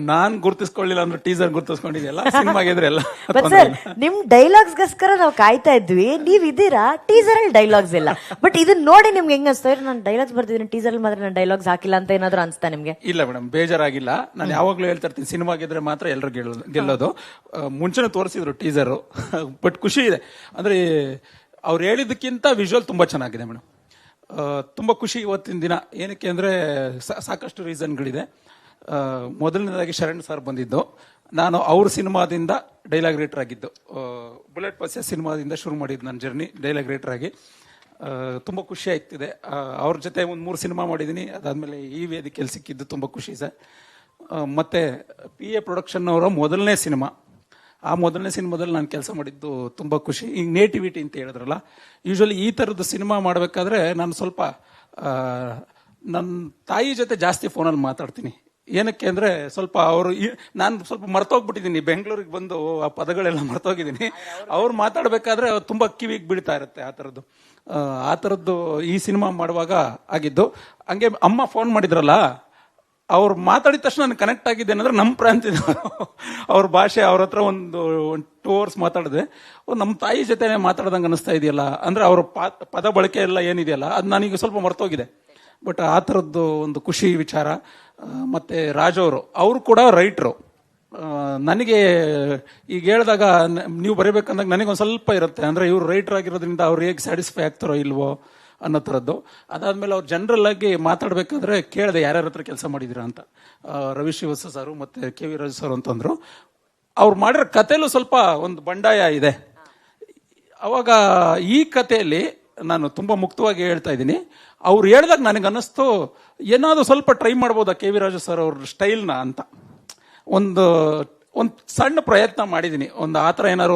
ನಾನ್ ಗುರ್ತಿಸ್ಕೊಳ್ಳಿಲ್ಲ ಅಂದ್ರೆ ಟೀಸರ್ ಗುರ್ತಿಸ್ಕೊಂಡಿದ್ಯಲ್ಲ, ಸಿನಿಮಾಗಿದ್ರೆ ಎಲ್ಲ. But sir ನಿಮ್ ಡೈಲಾಗ್ಸ್ಗೋಸ್ಕರ ನಾವು ಕಾಯ್ತಾ ಇದ್ವಿ, ನೀವ್ ಇದೀರಾ ಟೀಸರ್ ಅಲ್ಲಿ ಡೈಲಾಗ್ಸ್ ಇಲ್ಲ. ಬಟ್ ಇದನ್ನ ನೋಡಿ ನಿಮ್ಗೆ ಹೆಂಗ ಅನ್ಸ್ತಾ ನಾನು ಡೈಲಾಗ್ಸ್ ಬರ್ತಿದ್ದೀನಿ ಟೀಸರ್ ಅಲ್ಲಿ ಮಾತ್ರ ನಾನು ಡೈಲಾಗ್ಸ್ ಹಾಕಿಲ್ಲ ಅಂತ ಏನಾದ್ರು ಅನ್ಸ್ತಾ ನಿಮ್ಗೆ? ಇಲ್ಲ ಮೇಡಮ್, ಬೇಜಾರಾಗಿಲ್ಲ. ನಾನು ಯಾವಾಗ್ಲೂ ಹೇಳ್ತಾ ಇರ್ತೀನಿ, ಸಿನಿಮಾಗಿದ್ರೆ ಮಾತ್ರ ಎಲ್ಲರೂ ಗೆಲ್ಲೋದು. ಮುಂಚೆನೆ ತೋರಿಸಿದ್ರು ಟೀಸರ್, ಬಟ್ ಖುಷಿ ಇದೆ. ಅಂದ್ರೆ ಅವ್ರು ಹೇಳಿದ್ದಕ್ಕಿಂತ ವಿಜುವಲ್ ತುಂಬಾ ಚೆನ್ನಾಗಿದೆ ಮೇಡಮ್. ತುಂಬಾ ಖುಷಿ ಇವತ್ತಿನ ದಿನ. ಏನಕ್ಕೆ ಅಂದ್ರೆ ಸಾಕಷ್ಟು ರೀಸನ್ಗಳಿದೆ. ಮೊದಲನೇದಾಗಿ ಶರಣ್ ಸರ್ ಬಂದಿದ್ದು, ನಾನು ಅವ್ರ ಸಿನಿಮಾದಿಂದ ಡೈಲಾಗ್ ರೈಟರ್ ಆಗಿದ್ದು. ಬುಲೆಟ್ ಪಸ್ಯ ಸಿನಿಮಾದಿಂದ ಶುರು ಮಾಡಿದ್ದು ನನ್ನ ಜರ್ನಿ ಡೈಲಾಗ್ ರೈಟರ್ ಆಗಿ. ತುಂಬ ಖುಷಿ ಆಗ್ತಿದೆ. ಅವ್ರ ಜೊತೆ ಒಂದು 3 ಸಿನಿಮಾ ಮಾಡಿದ್ದೀನಿ. ಅದಾದಮೇಲೆ ಈ ವೇದಿಕೆಯಲ್ಲಿ ಸಿಕ್ಕಿದ್ದು ತುಂಬ ಖುಷಿ ಸರ್. ಮತ್ತು PA ಪ್ರೊಡಕ್ಷನ್ ಅವರ ಮೊದಲನೇ ಸಿನಿಮಾ, ಆ ಮೊದಲನೇ ಸಿನಿಮಾದಲ್ಲಿ ನಾನು ಕೆಲಸ ಮಾಡಿದ್ದು ತುಂಬ ಖುಷಿ. ಈಗ ನೇಟಿವಿಟಿ ಅಂತ ಹೇಳಿದ್ರಲ್ಲ, ಯೂಶ್ವಲಿ ಈ ಥರದ್ದು ಸಿನಿಮಾ ಮಾಡಬೇಕಾದ್ರೆ ನಾನು ಸ್ವಲ್ಪ ನನ್ನ ತಾಯಿ ಜೊತೆ ಜಾಸ್ತಿ ಫೋನಲ್ಲಿ ಮಾತಾಡ್ತೀನಿ. ಏನಕ್ಕೆ ಅಂದರೆ ಸ್ವಲ್ಪ ಅವರು, ನಾನು ಸ್ವಲ್ಪ ಮರ್ತೋಗ್ಬಿಟ್ಟಿದ್ದೀನಿ, ಬೆಂಗಳೂರಿಗೆ ಬಂದು ಆ ಪದಗಳೆಲ್ಲ ಮರ್ತೋಗಿದ್ದೀನಿ. ಅವ್ರು ಮಾತಾಡಬೇಕಾದ್ರೆ ತುಂಬ ಕಿವಿಗೆ ಬೀಳ್ತಾ ಇರುತ್ತೆ. ಆ ಥರದ್ದು ಈ ಸಿನಿಮಾ ಮಾಡುವಾಗ ಆಗಿದ್ದು. ಹಂಗೆ ಅಮ್ಮ ಫೋನ್ ಮಾಡಿದ್ರಲ್ಲ, ಅವ್ರು ಮಾತಾಡಿದ ತಕ್ಷಣ ನಾನು ಕನೆಕ್ಟ್ ಆಗಿದ್ದೆ ಏನಂದ್ರೆ ನಮ್ಮ ಪ್ರಾಂತ್ಯದ ಅವ್ರ ಭಾಷೆ. ಅವ್ರ ಹತ್ರ ಒಂದು 2 hours ಮಾತಾಡಿದೆ. ನಮ್ಮ ತಾಯಿ ಜೊತೆ ಮಾತಾಡ್ದಂಗೆ ಅನಿಸ್ತಾ ಇದೆಯಲ್ಲ, ಅಂದ್ರೆ ಅವ್ರ ಪದ ಬಳಕೆ ಎಲ್ಲ ಏನಿದೆಯಲ್ಲ ಅದು ನನಗೆ ಸ್ವಲ್ಪ ಮರ್ತೋಗಿದೆ. ಬಟ್ ಆ ಥರದ್ದು ಒಂದು ಖುಷಿ ವಿಚಾರ. ಮತ್ತೆ ರಾಜ್ ಅವರು ಕೂಡ ರೈಟ್ರು. ನನಗೆ ಈಗ ಹೇಳಿದಾಗ ನೀವು ಬರೀಬೇಕಂದಾಗ ನನಗೊಂದು ಸ್ವಲ್ಪ ಇರುತ್ತೆ, ಅಂದ್ರೆ ಇವ್ರು ರೈಟರ್ ಆಗಿರೋದ್ರಿಂದ ಅವ್ರು ಹೇಗೆ ಸ್ಯಾಟಿಸ್ಫೈ ಆಗ್ತಾರೋ ಇಲ್ವೋ ಅನ್ನೋ ಥರದ್ದು. ಅದಾದ್ಮೇಲೆ ಅವ್ರು ಜನರಲ್ ಆಗಿ ಮಾತಾಡ್ಬೇಕಾದ್ರೆ ಕೇಳಿದೆ ಯಾರ್ಯಾರ ಹತ್ರ ಕೆಲಸ ಮಾಡಿದಿರಾ ಅಂತ. ರವಿ ಶ್ರೀವತ್ಸ ಸರ್ ಮತ್ತೆ KV ರಾಜು ಸರ್ ಅಂತಂದ್ರು. ಅವ್ರು ಮಾಡಿರೋ ಕಥೆಲೂ ಸ್ವಲ್ಪ ಒಂದು ಬಂಡಾಯ ಇದೆ. ಅವಾಗ ಈ ಕಥೆಯಲ್ಲಿ ನಾನು ತುಂಬಾ ಮುಕ್ತವಾಗಿ ಹೇಳ್ತಾ ಇದ್ದೀನಿ. ಅವ್ರು ಹೇಳಿದಾಗ ನನಗೆ ಅನ್ನಿಸ್ತು, ಏನಾದ್ರು ಸ್ವಲ್ಪ ಟ್ರೈ ಮಾಡ್ಬೋದಾ KV ರಾಜು ಸರ್ ಅವ್ರ ಸ್ಟೈಲ್ನ ಅಂತ. ಒಂದು ಸಣ್ಣ ಪ್ರಯತ್ನ ಮಾಡಿದ್ದೀನಿ, ಒಂದು ಆ ಥರ ಏನಾದ್ರು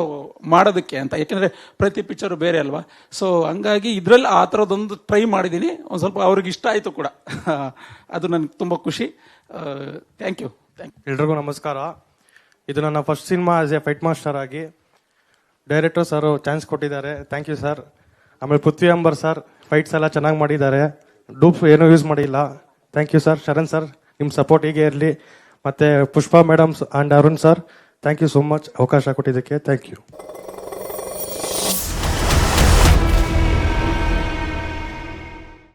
ಮಾಡೋದಕ್ಕೆ ಅಂತ. ಯಾಕೆಂದರೆ ಪ್ರತಿ ಪಿಕ್ಚರು ಬೇರೆ ಅಲ್ವಾ. ಸೊ ಹಂಗಾಗಿ ಇದರಲ್ಲಿ ಆ ಥರದೊಂದು ಟ್ರೈ ಮಾಡಿದ್ದೀನಿ. ಒಂದು ಸ್ವಲ್ಪ ಅವ್ರಿಗೆ ಇಷ್ಟ ಆಯಿತು ಕೂಡ. ಅದು ನನಗೆ ತುಂಬ ಖುಷಿ. Thank you. ಎಲ್ರಿಗೂ ನಮಸ್ಕಾರ. ಇದು ನನ್ನ first cinema as a fight master ಆಗಿ. ಡೈರೆಕ್ಟರ್ ಸರ್ ಚಾನ್ಸ್ ಕೊಟ್ಟಿದ್ದಾರೆ, ಥ್ಯಾಂಕ್ ಯು ಸರ್. ಆಮೇಲೆ ಪೃಥ್ವಿ ಅಂಬರ್ ಸರ್ ಫೈಟ್ಸ್ ಎಲ್ಲ ಚೆನ್ನಾಗಿ ಮಾಡಿದ್ದಾರೆ, ಡೂಪ್ಸ್ ಏನೂ ಯೂಸ್ ಮಾಡಿಲ್ಲ. Thank you sir. Sharan sir ನಿಮ್ಮ ಸಪೋರ್ಟ್ ಹೀಗೆ ಇರಲಿ. ಮತ್ತೆ Pushpa madams and Arun sir, thank you so much ಅವಕಾಶ ಕೊಟ್ಟಿದ್ದಕ್ಕೆ. Thank you.